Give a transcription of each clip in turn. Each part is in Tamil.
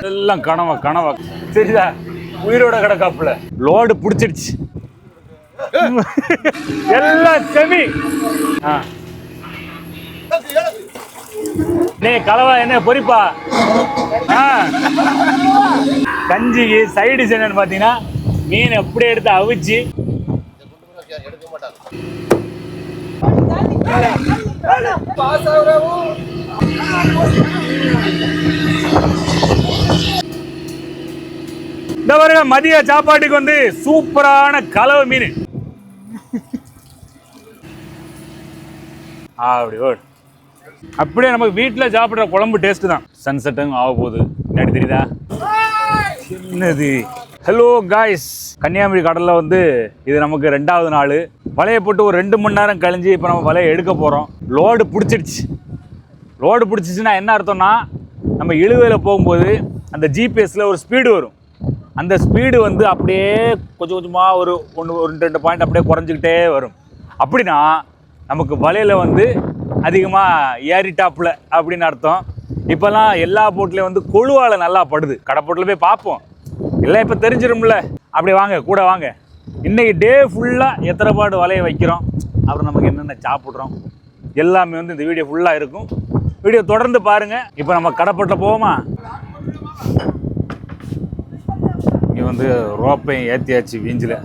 எல்லாம் கனவா கனவா சரிதா உயிரோட கிடக்காப்புல லோடு பிடிச்சிருச்சு எல்லாம் செமி நீ கலவா என்ன பொரிப்பா கஞ்சிக்கு சைடு என்னன்னு பாத்தீங்கன்னா மீன் அப்படியே எடுத்து அவிச்சு இந்த பாருங்க மதிய சாப்பாட்டுக்கு வந்து சூப்பரான கலவை மீன் அப்படி ஓடு அப்படியே நமக்கு வீட்டில் சாப்பிட்ற குழம்பு டேஸ்ட் தான் சன்செட்டும் ஆக போகுது முன்னாடி தெரியுதா என்னது ஹலோ காய்ஸ் கன்னியாகுமரி கடலில் வந்து இது நமக்கு 2வது நாள் வலையை போட்டு ஒரு 2 மணி நேரம் கழிஞ்சு இப்போ நம்ம வலையை எடுக்க போகிறோம் லோடு பிடிச்சிடுச்சு லோடு பிடிச்சிச்சுன்னா என்ன அர்த்தம்னா நம்ம இழுவையில் போகும்போது அந்த ஜிபிஎஸ்சில் ஒரு ஸ்பீடு வரும் அந்த ஸ்பீடு வந்து அப்படியே கொஞ்சம் கொஞ்சமாக ஒரு 1-2 பாயிண்ட் அப்படியே குறைஞ்சிக்கிட்டே வரும் அப்படின்னா நமக்கு வலையில் வந்து அதிகமாக ஏறிட்டாப்புல அப்படின்னு அர்த்தம் இப்போல்லாம் எல்லா போட்லேயும் வந்து கொழுவாலை நல்லா படுது கடை போட்டில் போய் பார்ப்போம் எல்லாம் இப்போ தெரிஞ்சிடும்ல அப்படி வாங்க கூட வாங்க இன்றைக்கி டே ஃபுல்லாக எத்தனை பாடு வலையை வைக்கிறோம் அப்புறம் நமக்கு என்னென்ன சாப்பிட்றோம் எல்லாமே வந்து இந்த வீடியோ ஃபுல்லாக இருக்கும் வீடியோ தொடர்ந்து பாருங்கள் இப்போ நம்ம கடைப்பட்டில் போவோமா இங்கே வந்து ரோப்பையும் ஏற்றியாச்சு வீஞ்சில்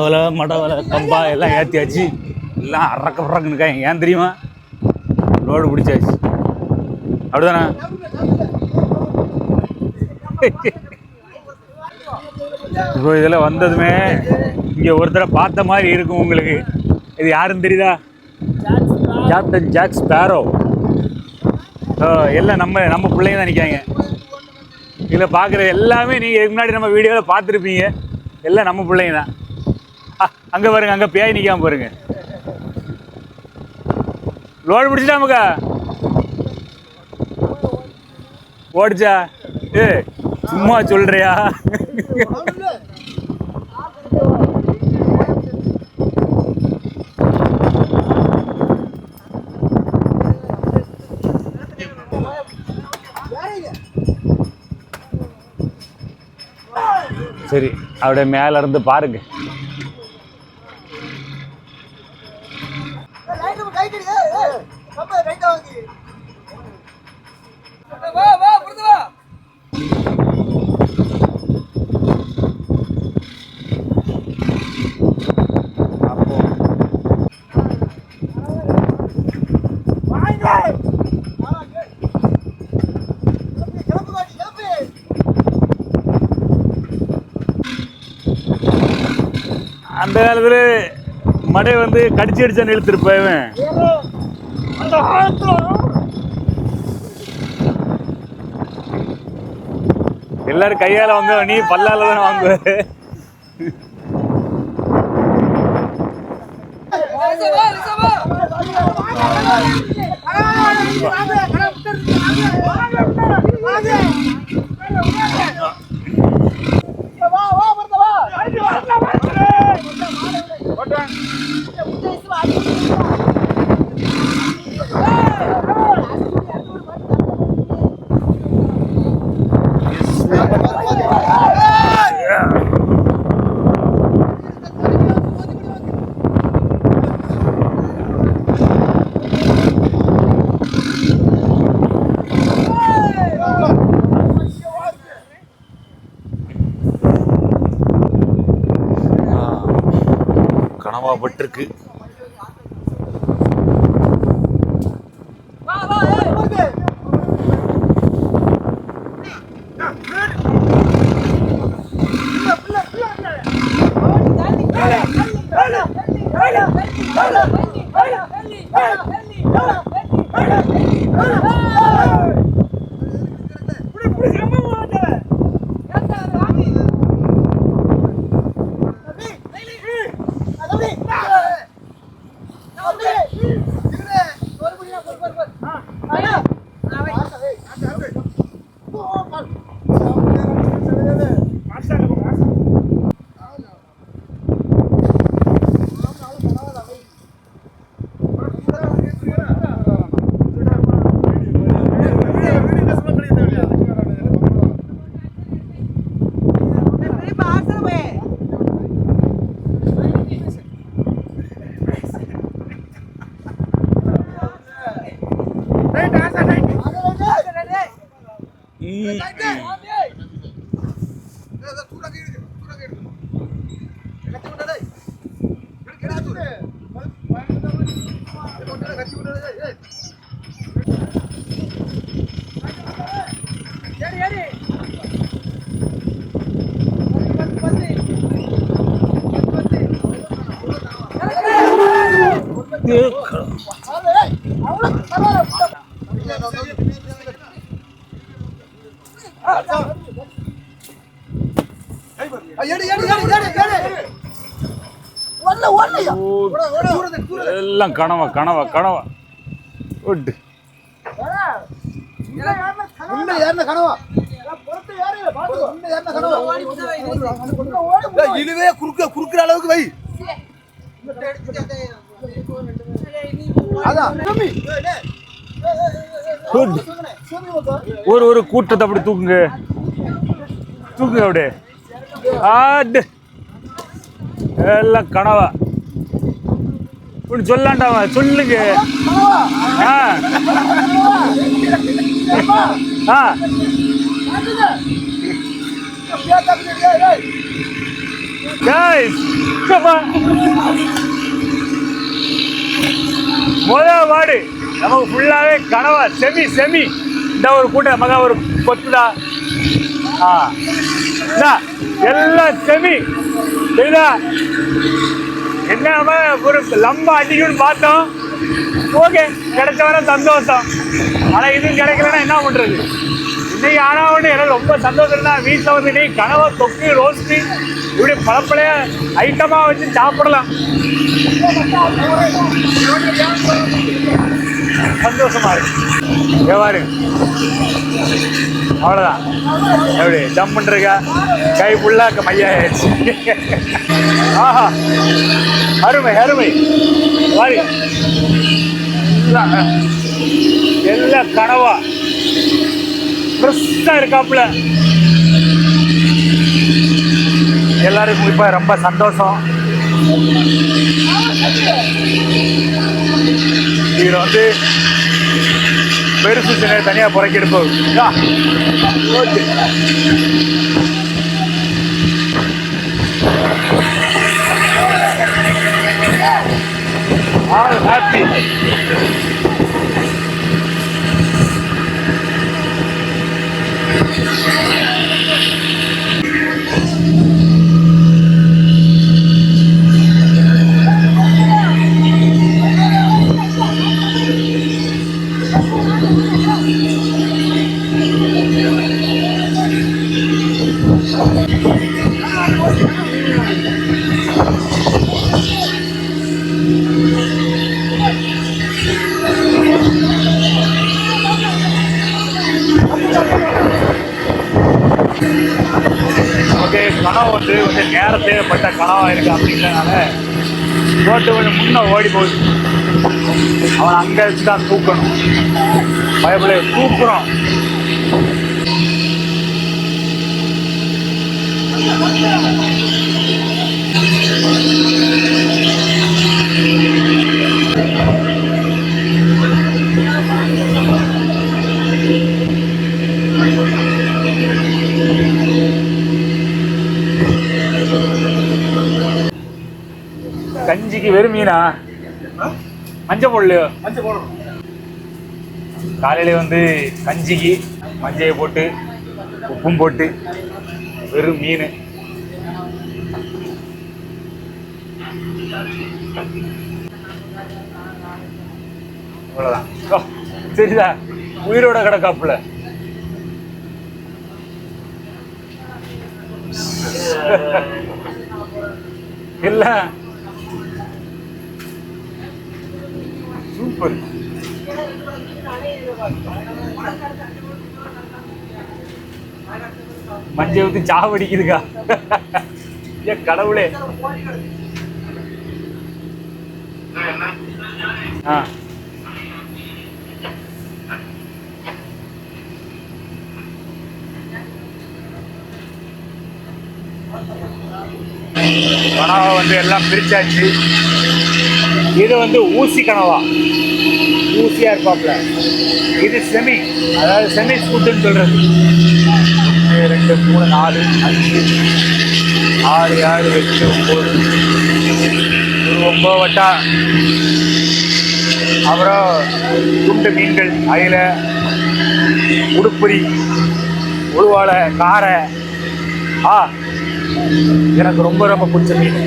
வலை மட வலை கம்பா எல்லாம் ஏற்றியாச்சு எல்லாம் அறக்குன்னு ஏன் தெரியுமா லோடு பிடிச்சாச்சு அப்படிதானே இப்போ இதில் வந்ததுமே இங்கே ஒருத்தரை பார்த்த மாதிரி இருக்கும் உங்களுக்கு இது யாருன்னு தெரியுதா கேப்டன் ஜாக் ஸ்பேரோ எல்லாம் நம்ம பிள்ளைங்க தான் நிற்காங்க இதில் பார்க்குற எல்லாமே நீங்கள் இதுக்கு முன்னாடி நம்ம வீடியோவில் பார்த்துருப்பீங்க எல்லாம் நம்ம பிள்ளைங்க தான் அங்கே பாருங்க அங்கே பேய் நிற்காம பாருங்க லோடு பிடிச்சிட்டாமுக்கா ஓடிச்சா சும்மா சொல்றியா சரி அப்படியே மேல இருந்து பாருங்க அந்த காலத்துல மடை வந்து கடிச்சு அடிச்சா இழுத்துருப்பேன் எல்லாரும் கையால வாங்க நீ பல்லால தான் வாங்குவ கனவாப்பட்டிருக்கு எல்லாம் கனவா கனவா கனவா விட்டு இதுவே குறுக்குற அளவுக்கு வை. ஒரு கூட்டத்தை அப்படி தூக்குங்க தூக்குங்க அப்படியே ஆடு எல்லாம் கனவா சொல்லாண்டாவா சொல்லுங்க. முதல் வாடு நமக்கு ஃபுல்லாவே கனவா செமி செமி. இந்த ஒரு கூட்டம் மகா ஒரு கொத்துடா எல்லாம் செமி சரிதா. என்ன ஒரு லம்ப அடிக்குன்னு பார்த்தோம். ஓகே கிடைச்ச வர சந்தோஷம். ஆனால் இதுவும் கிடைக்கலன்னா என்ன பண்ணுறது? இன்னைக்கு ஆனால் ஒன்று எனக்கு ரொம்ப சந்தோஷம் தான். வீட்டில் வந்து இன்னைக்கு கனவா தொக்கு ரோஸ்ட்டு இப்படி பழப்பழைய ஐட்டமாக வச்சு சாப்பிடலாம். சந்தோஷமா இருக்கு. எவ்வாறு அவ்வளோதான் எப்படி ஜம்ப் பண்ணுறீங்க கை ஃபுல்லாக மையாச்சு. ஆஹா அருமை அருமை. வாரி எல்லாம் கனவா ஃப்ரெஷ்ஷாக இருக்காப்புல. எல்லாருக்கும் இப்போ ரொம்ப சந்தோஷம். இதில் வந்து பெருசு சின்ன தனியாக புறக்கிட்டு போகுது. Okay happy. ஓகே கனவு வந்து கொஞ்சம் நேரம் தேவைப்பட்ட கனவாக இருக்கு அப்படிங்கிறனால போட்டு கொஞ்சம் முன்ன ஓடி போகுது. அவன் அங்கே வச்சு தான் தூக்கணும். பயப்பட தூக்குறோம். கஞ்சிக்கு வெறும் மீனா மஞ்சள் போடலையோ? மஞ்சள் போடணும். காலையில வந்து கஞ்சிக்கு மஞ்சளை போட்டு உப்பும் போட்டு வெறும் மீன். அவ்வளோதான். சரிதா உயிரோட கிடக்காப்புல. இல்ல சூப்பர். மஞ்சள் ஊற்றி சாவடிக்குதுக்கா. ஏன் கடவுளே. ஆ கனவா வந்து எல்லாம் பிரிச்சாச்சு. இது வந்து ஊசி கனவா. ஊசியா இருப்பாப்ல. இது செமி, அதாவது செமி ஸ்கூட்டுன்னு சொல்றது. 2 3 4 5 6 7 8 9 9 வட்டா. அப்புறம் துண்டு மீன்கள், அயில, உடுப்புரி, உழுவாலை, காரை. எனக்கு ரொம்ப ரொம்ப பிடிச்ச மீன்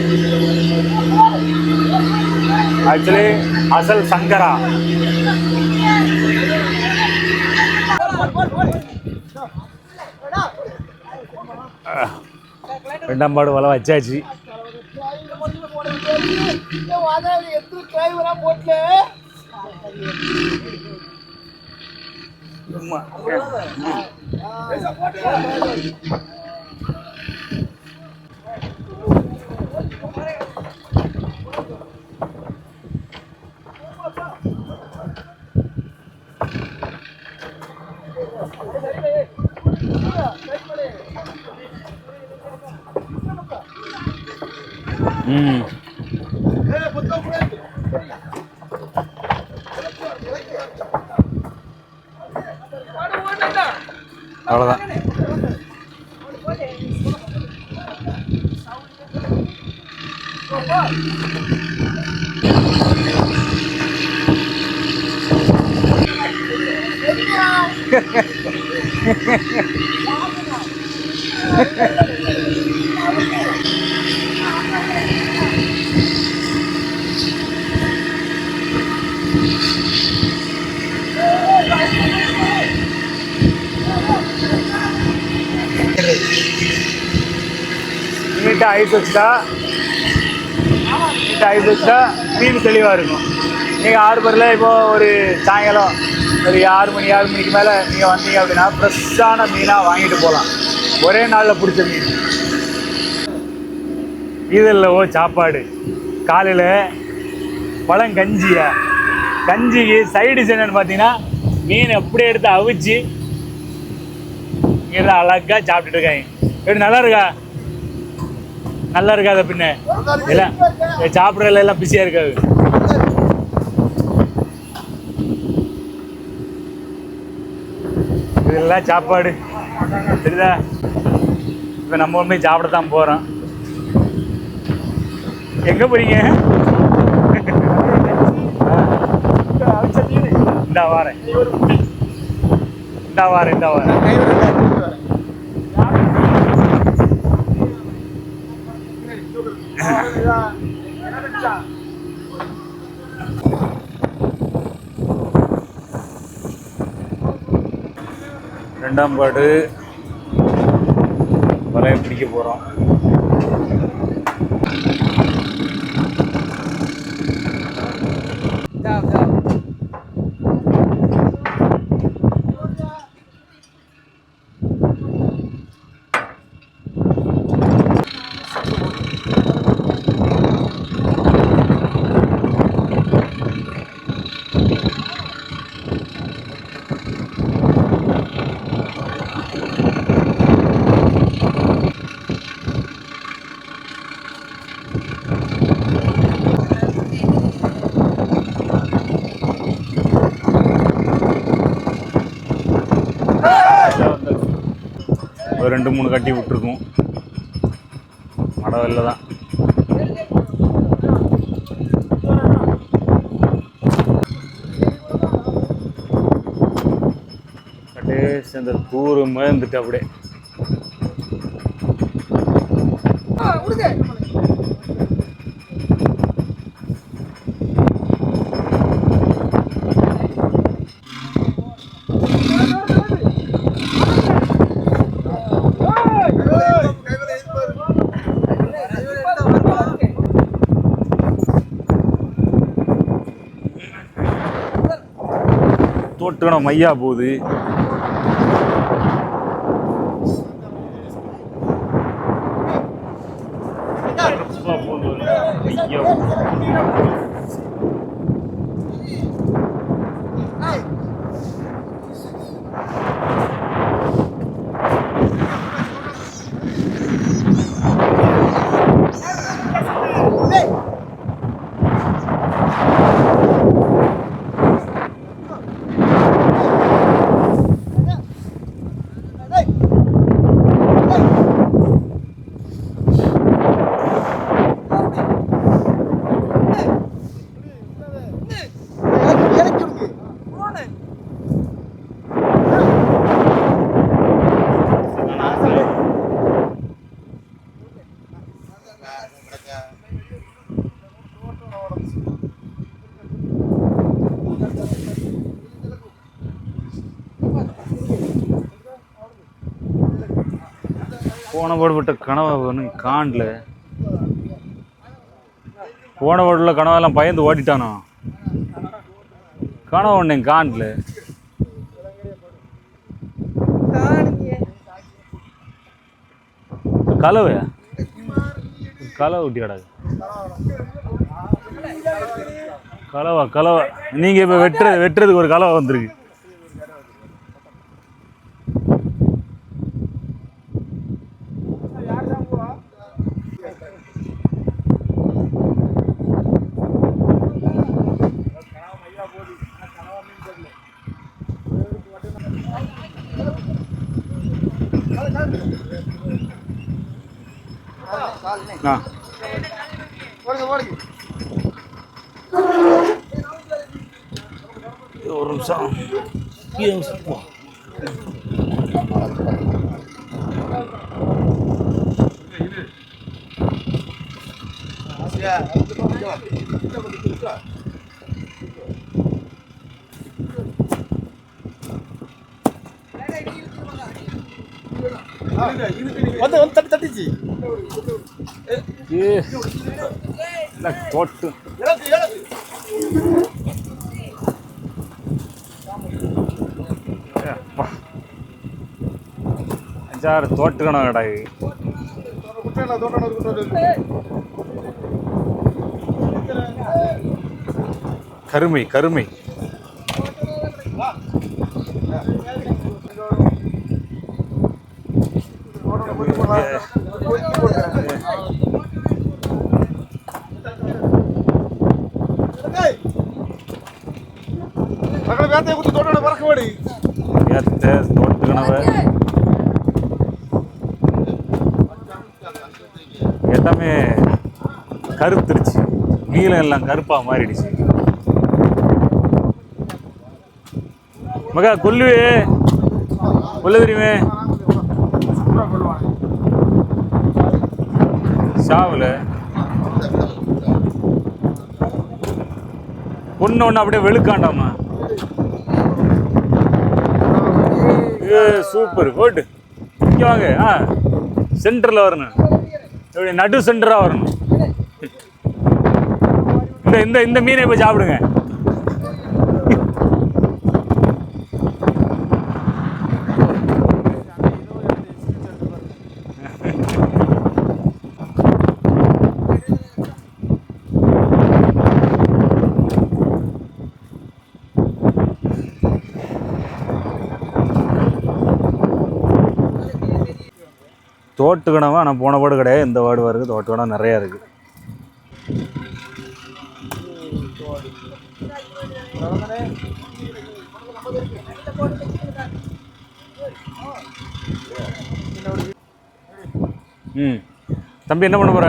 ஆக்சுவலி அசல் சங்கரா. ரெண்டாம் பாடு வலை வச்சாச்சு. அவ்வளோதான். நீட்டாக ஐஸ் வச்சுட்டா மீன் தெளிவாக இருக்கும். நீங்கள் ஹார்பரில் இப்போது ஒரு சாயங்காலம் ஒரு 6 மணிக்கு மேலே நீங்கள் வந்தீங்க அப்படின்னா ஃப்ரெஷ்ஷான மீனாக வாங்கிட்டு போகலாம். ஒரே நாளில் பிடிச்ச மீன். இதெல்லவோ சாப்பாடு. காலையில் கஞ்சிக்கு சைடு என்னன்னு பார்த்தீங்கன்னா மீன் அப்படியே எடுத்து அவிச்சு இங்கே அழகாக சாப்பிட்டுட்டு இருக்காங்க. எப்படி நல்லா இருக்காத பின்ன எல்லாம் சாப்பிட்றதுல எல்லாம் பிஸியாக இருக்காது. இதெல்லாம் சாப்பாடு சரிதா. இப்போ நம்ம ஒன்றுமே சாப்பிடத்தான் போகிறோம். எங்கே போறீங்க? இந்தா வாரேன். ரெண்டாம் பாடு வலையை பிடிக்க போகிறோம். ஒரு 2-3 கட்டி விட்டுருக்கும். மடவெல்ல தான். கட்டேசி அந்த தூரு மேந்துட்டு அப்படியே தோட்டணும் மையா போகுது. போன பாடுபட்ட கனவை ஒன்றும் காணல. போன பாடுள்ள கனவெல்லாம் பயந்து ஓட்டிட்டானோ. கனவு ஒன்று காணல. கலவை கலவை ஊட்டி கிடாது. கலவை நீங்கள் இப்போ வெட்டுறதுக்கு ஒரு கலவை வந்துருக்கு. ஒரு நிமிஷம் தட்டிச்சு தோட்டு அஞ்சாறு தோட்டுக்கணும் கடாய். கருமை கருமை தோட்டுக்கணவை எல்லாமே கருத்துருச்சு. நீளம் எல்லாம் கருப்பா மாறிடுச்சு. மகா கொல்லுவே கொல்ல தெரியுமே சாவுல ஒன்று ஒன்று அப்படியே வெளுக்காண்டாமா. Super good. இங்கே வாங்க. சென்டரில் வரணும். இப்படி நடு சென்டராக வரணும். இந்த இந்த மீனை போய் சாப்பிடுங்க. தோட்டுக்கணவா ஆனால் போன பாடு கிடையாது. இந்த வார்டு வருது. தோட்டுக்கணம் நிறையா இருக்குது. தம்பி என்ன பண்ண போற?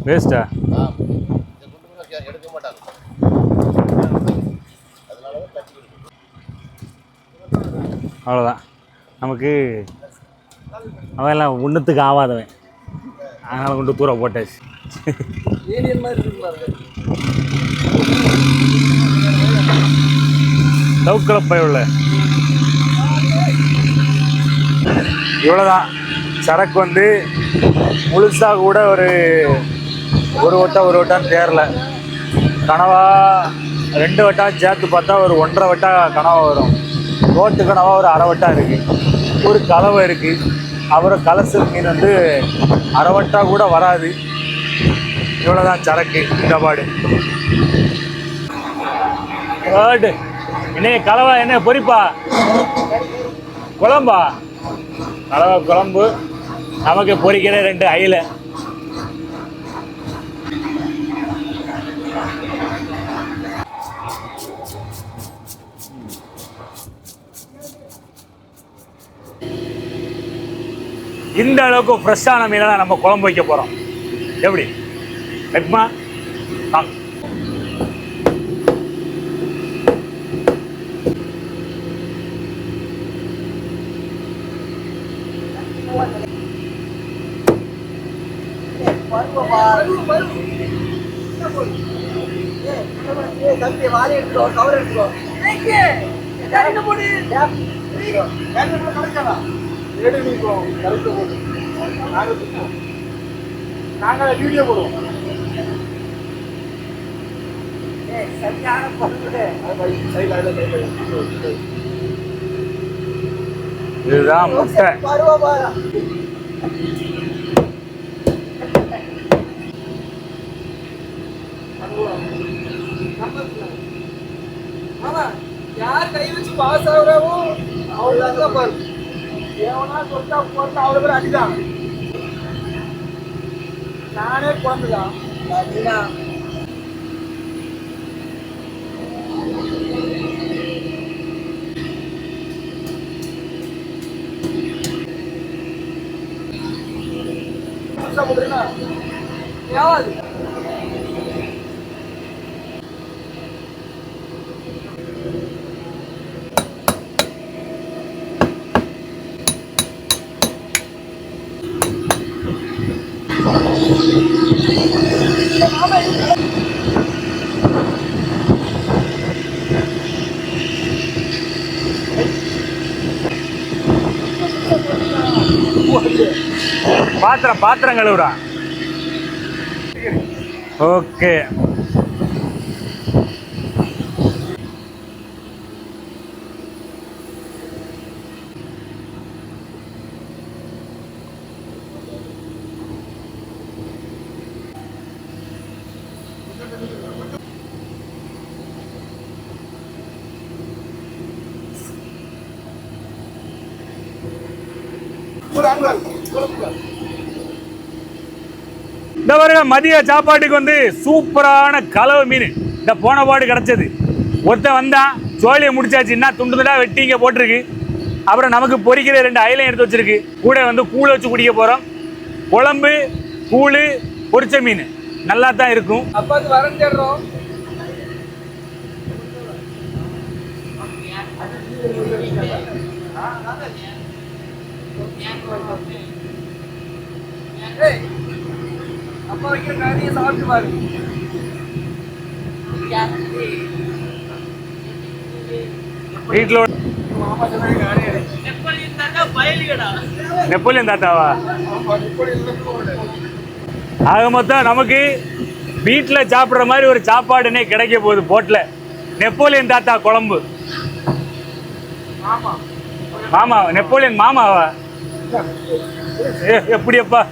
வேஸ்டா? அவ்வளோதான். நமக்கு அவன் எல்லாம் ஒன்றுத்துக்கு ஆகாதவன். அதனால் கொண்டு தூர போட்டாச்சு. தவுக்களப்பை உள்ள இவ்வளோதான். சரக்கு வந்து முழுசாக கூட ஒரு வட்டான்னு தேரல. கனவா 2 வட்டா சேர்த்து பார்த்தா ஒரு 1.5 வட்டா கனவா வரும். ரோட்டு கனவா ஒரு 1/2 வட்டா இருக்குது. ஒரு கலவை இருக்குது. அப்புறம் கலசல் மீன் வந்து 1/2 வட்டா கூட வராது. இவ்வளோதான் சரக்கு இந்த பாடு. என்ன கலவா என்ன பொரிப்பா குழம்பா? கலவை குழம்பு. நமக்கு பொரிக்கிற 2 அயில. இந்த அளவுக்கு ஃப்ரெஷ்ஷான மீனை தான் நம்ம குழம்பு வைக்க போகிறோம். எப்படி வெக்மா? நாங்கள் வீடியோ போடுவோம். இதுதான் முட்டை. யார் கை வச்சு பாஸ் ஆகுறாவோ அவ்வளோ பாரு. ஏவனா சொத்தா போட்டு அவ்வளோ பேர் அடிதான். நானே குழந்தைதான். யாவது பாத்திரம் கழுவுறா. ஓகே, இந்த பாருங்க மதிய சாப்பாட்டுக்கு வந்து சூப்பரான கலவை மீன் இந்த போன பாடு கிடைச்சது. ஒருத்தன் வந்தான், சோழியை முடிச்சாச்சுன்னா துண்டு துண்டா வெட்டி இங்கே போட்டிருக்கு. அப்புறம் நமக்கு பொரிக்கிற 2 அயிலையும் எடுத்து வச்சிருக்கு. கூட வந்து கூழை வச்சு குடிக்க போகிறோம். குழம்பு, கூழ், பொரிச்ச மீன் நல்லா தான் இருக்கும். அப்பாக்கு வரைஞ்சிடுறோம். அப்பா வைக்கிற நிறைய சாப்பிட்டு பாரு. வீட்டில் மாமா சொன்னாங்க நானே நெப்போலியன் தாத்தாவா? ஆக மொத்தம் நமக்கு வீட்டில் சாப்பிட்ற மாதிரி ஒரு சாப்பாடுனே கிடைக்க போகுது போட்டில். நெப்போலியன் தாத்தா குழம்பு. மாமா நெப்போலியன் மாமாவா? எப்படியப்பா?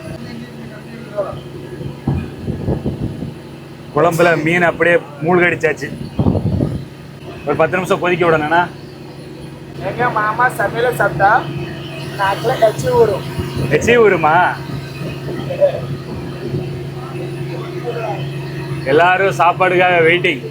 குழம்புல மீன் அப்படியே மூழ்கடிச்சாச்சு. ஒரு 10 நிமிஷம் கொதிக்க விடணும்னா எங்க மாமா சமையல சாப்பிட்டா நாக்கில் கச்சி விடும். எச்சி ஊருமா? எல்லாரும் சாப்பாடுக்காக வெயிட்டிங்.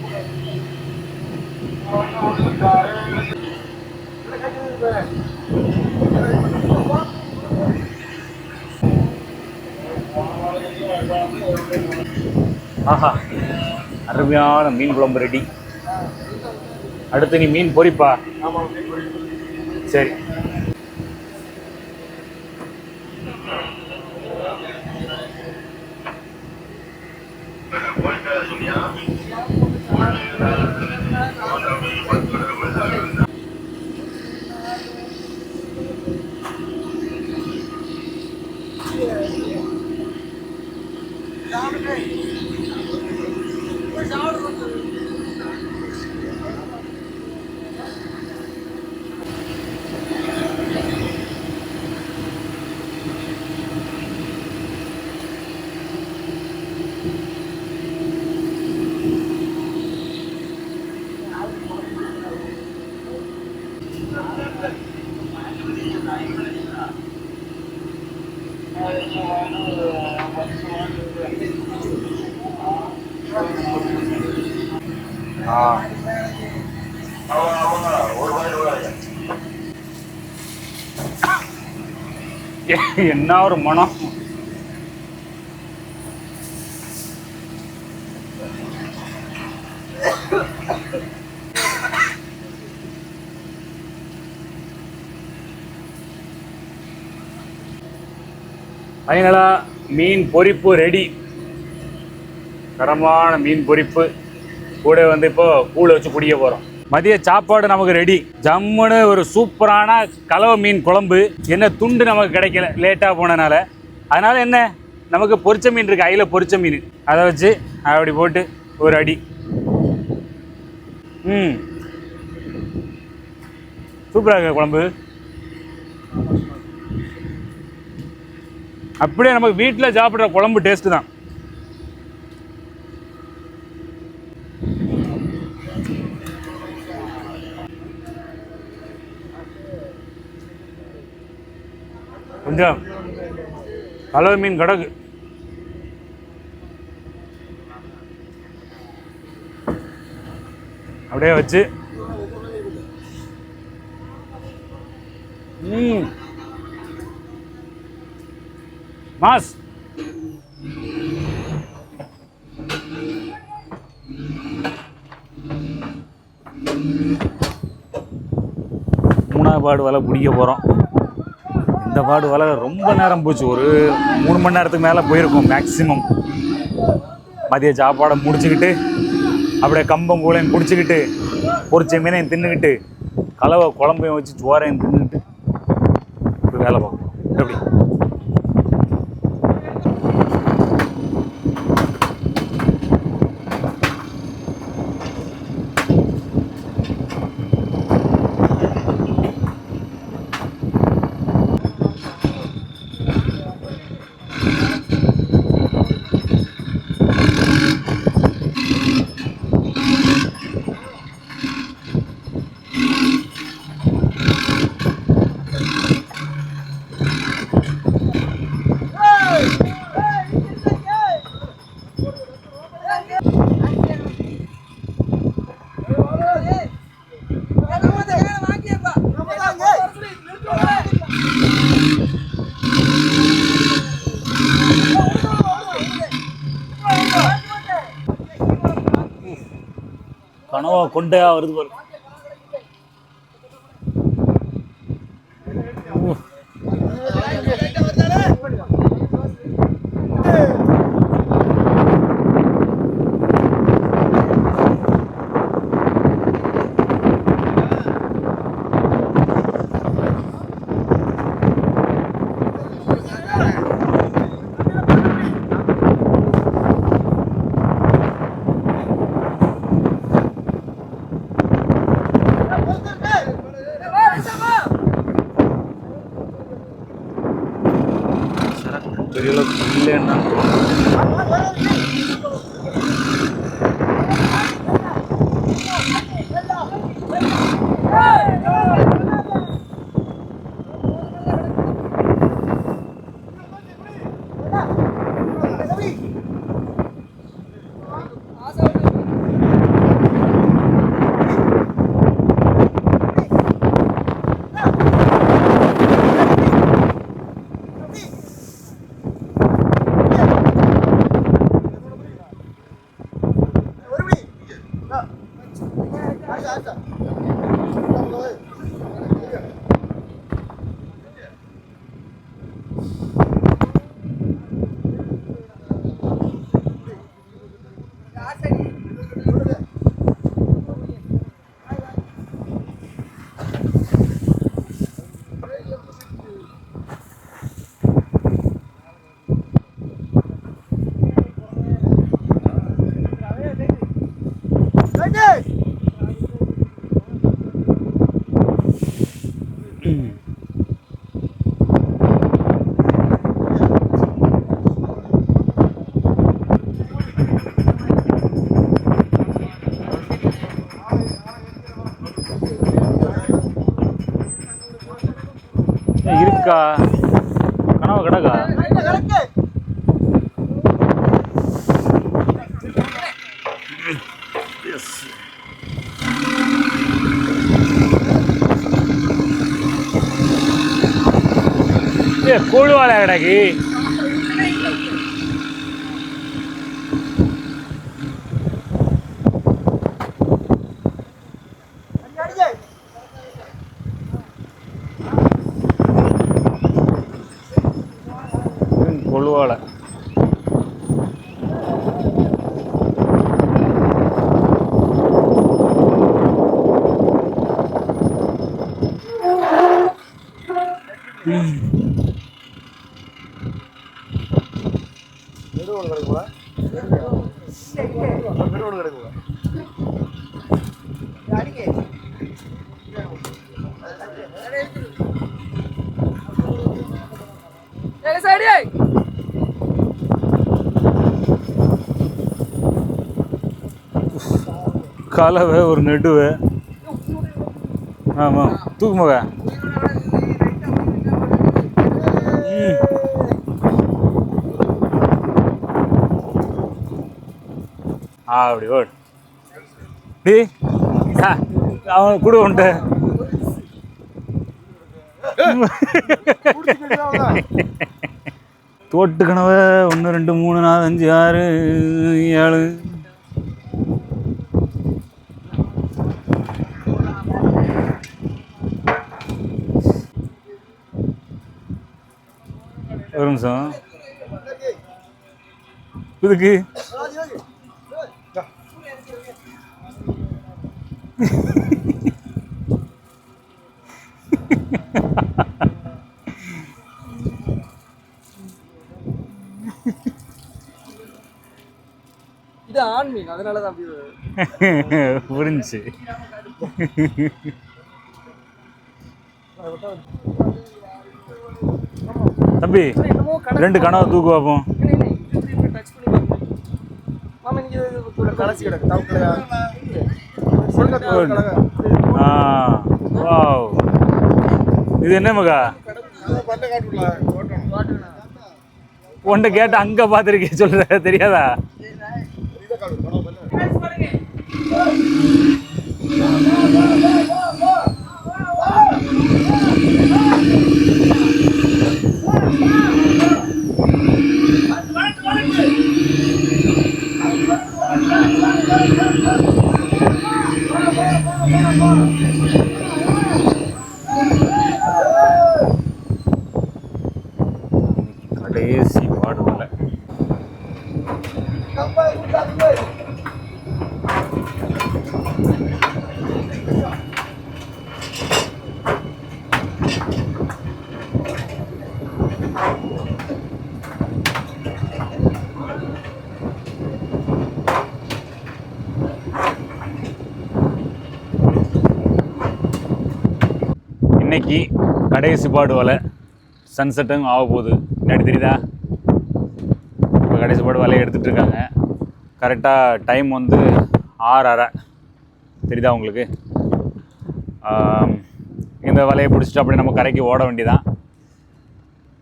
ஆஹா, அருமையான மீன் குழம்பு ரெடி. அடுத்து நீ மீன் பொரிப்பா? சரி. என்ன ஒரு மனம். ஃபைனலா மீன் பொரிப்பு ரெடி. தரமான மீன் பொரிப்பு. கூட வந்து இப்போ கூழை வச்சு குடிக்க போகிறோம். மதிய சாப்பாடு நமக்கு ரெடி. ஜம்முன்னு ஒரு சூப்பரான கலவை மீன் குழம்பு. என்ன துண்டு நமக்கு கிடைக்கல லேட்டாக போனனால. அதனால் என்ன, நமக்கு பொரிச்ச மீன் இருக்குது, அயில பொரிச்ச மீன். அதை வச்சு அப்படி போட்டு ஒரு அடி. சூப்பராக இருக்கு குழம்பு. அப்படியே நமக்கு வீட்டில் சாப்பிட்ற குழம்பு டேஸ்ட்டு தான். கொஞ்சம் கலவை மீன் கிடக்கு. அப்படியே வச்சு மாஸ். மூணாவது பாடு வலை பிடிக்க போகிறோம். இந்த பாடு வலை ரொம்ப நேரம் போச்சு, ஒரு 3 மணி நேரத்துக்கு மேலே போயிருக்கும் மேக்ஸிமம். மதிய சாப்பாடை முடிச்சுக்கிட்டு அப்படியே கம்பம் கூலையும் குடிச்சிக்கிட்டு பொரிச்ச மீனையும் தின்னுக்கிட்டு கலவை குழம்பையும் வச்சு சோறையும் தின்னுக்கிட்டு வேலை பார்க்கணும். எப்படி கனவா கொண்டையா வருது பாரு. பெரிய அளவுக்கு இல்லைன்னா இருக்கா கனவு கிடக்கா? கூழுவாழ கிடக்கு. கொழுவாழ கலவை ஒரு நெடுவை. ஆமாம் தூக்குமாங்க. அப்படி ஓடு. டீ அவன் கூட உண்டு. தோட்டு கனவை 1 2 3 4 5 6 7. ஒரு நிமிஷம் இதுக்கு இது ஆண் மீன், அதனாலதான் அப்படி புரிஞ்சு. தம்பி 2 கனவை தூக்கு பார்ப்போம். இது என்ன மகா உன்ட்ட கேட்ட அங்க பாத்திருக்கேன் சொல்ற தெரியாதா? கடைசி பாடுதல இன்னைக்கு கடைசி பாடு வலை. சன்செட்டும் ஆக போகுது. முன்னாடி தெரியுதா? இப்போ கடைசி பாடு வலையை எடுத்துகிட்டு இருக்காங்க. கரெக்டாக டைம் வந்து 6:30 தெரியுதா உங்களுக்கு? இந்த வலையை பிடிச்சிட்டு அப்படி நம்ம கரைக்கு ஓட வேண்டியதான்.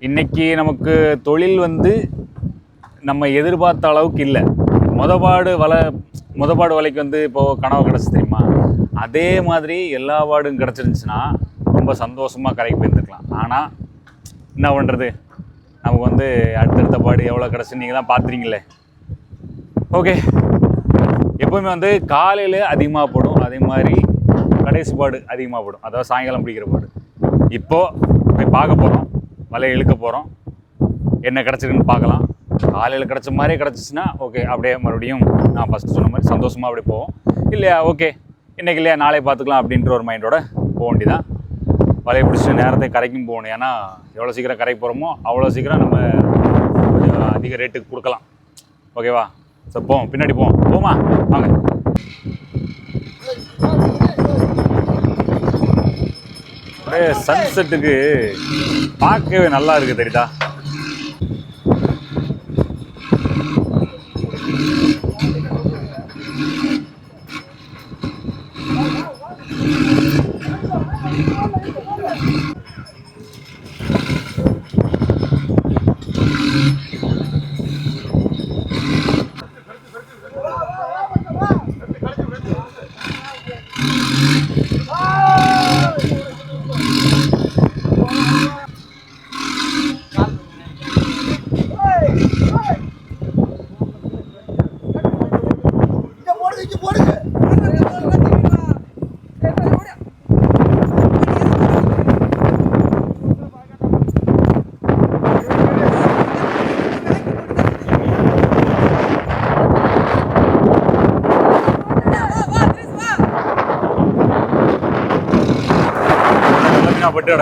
இன்றைக்கி நமக்கு தொழில் வந்து நம்ம எதிர்பார்த்த அளவுக்கு இல்லை. மொதபாடு வலைக்கு வந்து இப்போது கனவு கிடச்சி தெரியுமா? அதே மாதிரி எல்லா பாடும் கிடச்சிருந்துச்சுன்னா ரொம்ப சந்தோஷமாக கரைக்கு போயிருந்துக்கலாம். ஆனால் என்ன பண்ணுறது, நமக்கு வந்து அடுத்தடுத்த பாடு எவ்வளோ கிடச்சி நீங்கள் தான் பார்த்துறீங்களே. ஓகே, எப்போவுமே வந்து காலையில் அதிகமாக போடும், அதே மாதிரி கடைசி பாடு அதிகமாக போடும், அதாவது சாயங்காலம் பிடிக்கிற பாடு. இப்போது போய் பார்க்க போகிறோம், வலையை இழுக்க போகிறோம், என்ன கிடச்சிருக்குன்னு பார்க்கலாம். காலையில் கிடச்ச மாதிரியே கிடச்சிச்சின்னா ஓகே, அப்படியே மறுபடியும் நான் ஃபஸ்ட்டு சொன்ன மாதிரி சந்தோஷமாக அப்படியே போவோம். இல்லையா ஓகே இன்றைக்கி இல்லையா நாளை பார்த்துக்கலாம் அப்படின்ற ஒரு மைண்டோட போக வேண்டியதான். வலையை பிடிச்சி நேரத்தை கரைக்கும் போகணும். ஏன்னா எவ்வளோ சீக்கிரம் கரைக்கு போகிறோமோ அவ்வளோ சீக்கிரம் நம்ம கொஞ்சம் அதிக ரேட்டுக்கு கொடுக்கலாம். ஓகேவா? ஸோ போவோம், பின்னாடி போமா வாங்க. சன்செட்டுக்கு பார்க்கவே நல்லா இருக்குது தெரியுதா? பட்டு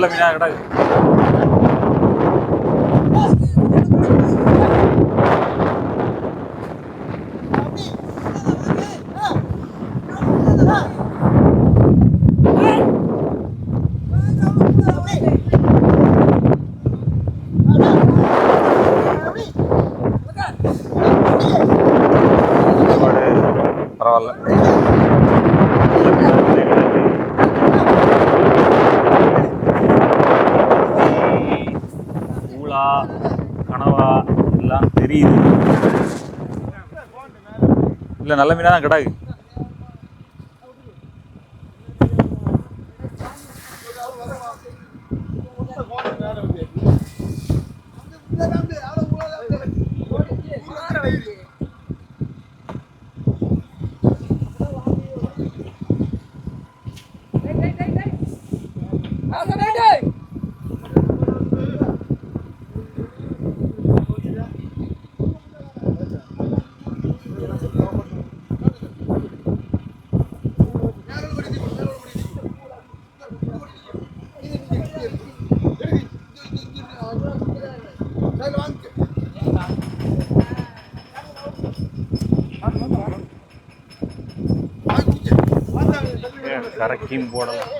நல்ல மீனா கிடாது. பரவாயில்ல. ஊளா கனவா எல்லாம் தெரியுது. இல்லை நல்ல மீனாக தான் கிடாது. கரைக்கும் போடலாம்.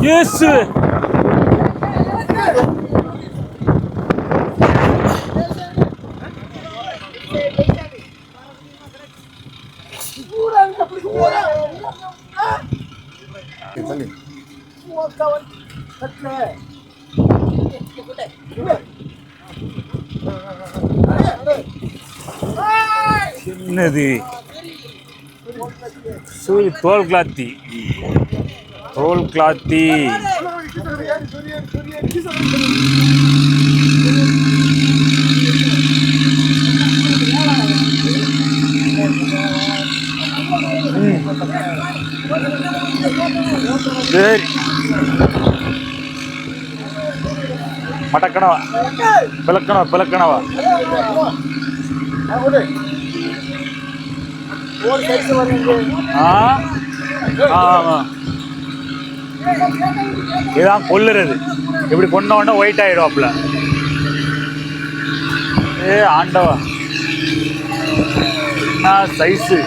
Yes. என்னது தோல் கிளாத்தி. தோல் கிளாத்தி. சரி மட்டக்கணவா பிளக்கணவா இதுதான் கொல்லுறது. இப்படி கொண்ட உடனே ஒயிட் ஆயிடுவாப்ல. ஆண்டவா என்ன சைஸு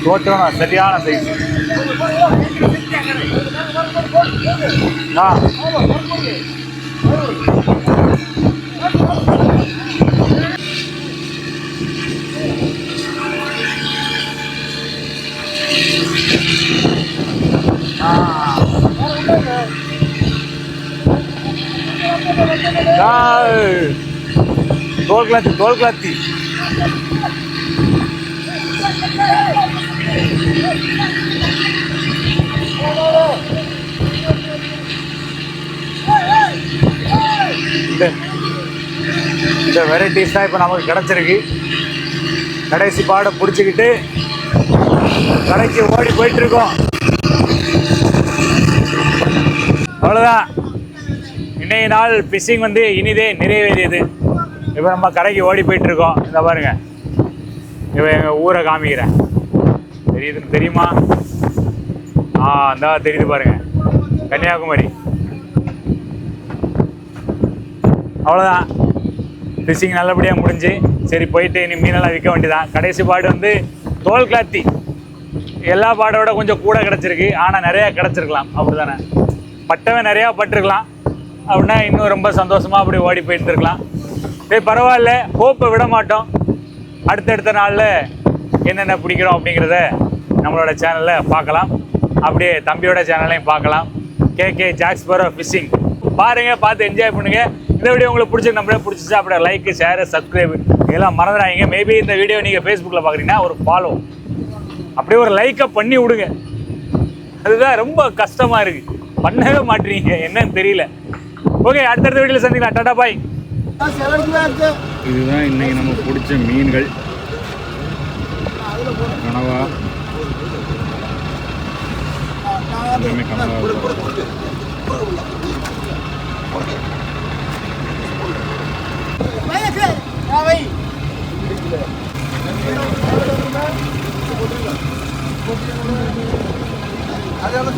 தோற்றம்னா சரியான சைஸு. தோல் கிளாத்தி. இந்த வெரைட்டிஸ் தான் இப்போ நமக்கு கிடச்சிருக்கு. கடைசி பாடை பிடிச்சிக்கிட்டு கடைக்கு ஓடி போயிட்டு இருக்கோம். அவ்வளோதான். இன்றைய நாள் ஃபிஷிங் வந்து இனிதே நிறைவேறியது. இப்போ நம்ம கடைக்கு ஓடி போயிட்டு இருக்கோம். இந்த பாருங்க, இப்போ எங்கள் ஊரை காமிக்கிறேன். தெரியுதுன்னு தெரியுமா? அந்த தெரியுது பாருங்க, கன்னியாகுமரி. அவ்வளோதான், ஃபிஷிங் நல்லபடியாக முடிஞ்சு சரி போயிட்டு இனி மீனெல்லாம் விற்க வேண்டியதான். கடைசி பாடு வந்து தோல் கிளாத்தி. எல்லா பாடோட கொஞ்சம் கூட கிடச்சிருக்கு, ஆனால் நிறையா கிடச்சிருக்கலாம். அப்படி தானே, பட்டவன் நிறையா பட்டிருக்கலாம். அப்படின்னா இன்னும் ரொம்ப சந்தோஷமாக அப்படி ஓடி போயிட்டு இருக்கலாம். சரி பரவாயில்ல, ஹோப்பை விட மாட்டோம். அடுத்தடுத்த நாளில் என்னென்ன பிடிக்கிறோம் அப்படிங்கிறத நம்மளோட சேனலில் பார்க்கலாம். அப்படியே தம்பியோட சேனல்லையும் பார்க்கலாம். கேகே ஜாக்ஸ்பரோ ஃபிஷிங் பாருங்கள், பார்த்து என்ஜாய் பண்ணுங்கள். இந்த வீடியோ உங்களுக்கு பிடிச்சி நம்மளே பிடிச்சிச்சா அப்படியே லைக், ஷேர், சப்ஸ்கிரைப் இதெல்லாம் மறந்துடாதீங்க. மேபி இந்த வீடியோ நீங்கள் ஃபேஸ்புக்கில் பார்க்குறீங்கன்னா ஒரு ஃபாலோ, அப்படியே ஒரு லைக்கை பண்ணி விடுங்க. அதுதான் ரொம்ப கஷ்டமாக இருக்குது, பண்ணவே மாட்டீங்க, என்னன்னு தெரியல. ஓகே, அடுத்தடுத்த வீடியோவில் சந்திக்கலாம். டாடா பாய். இதுதான் இன்னைக்கு நம்ம பிடிச்ச மீன்கள். கனவா எல்லாமே கனவா. அதெல்லாம்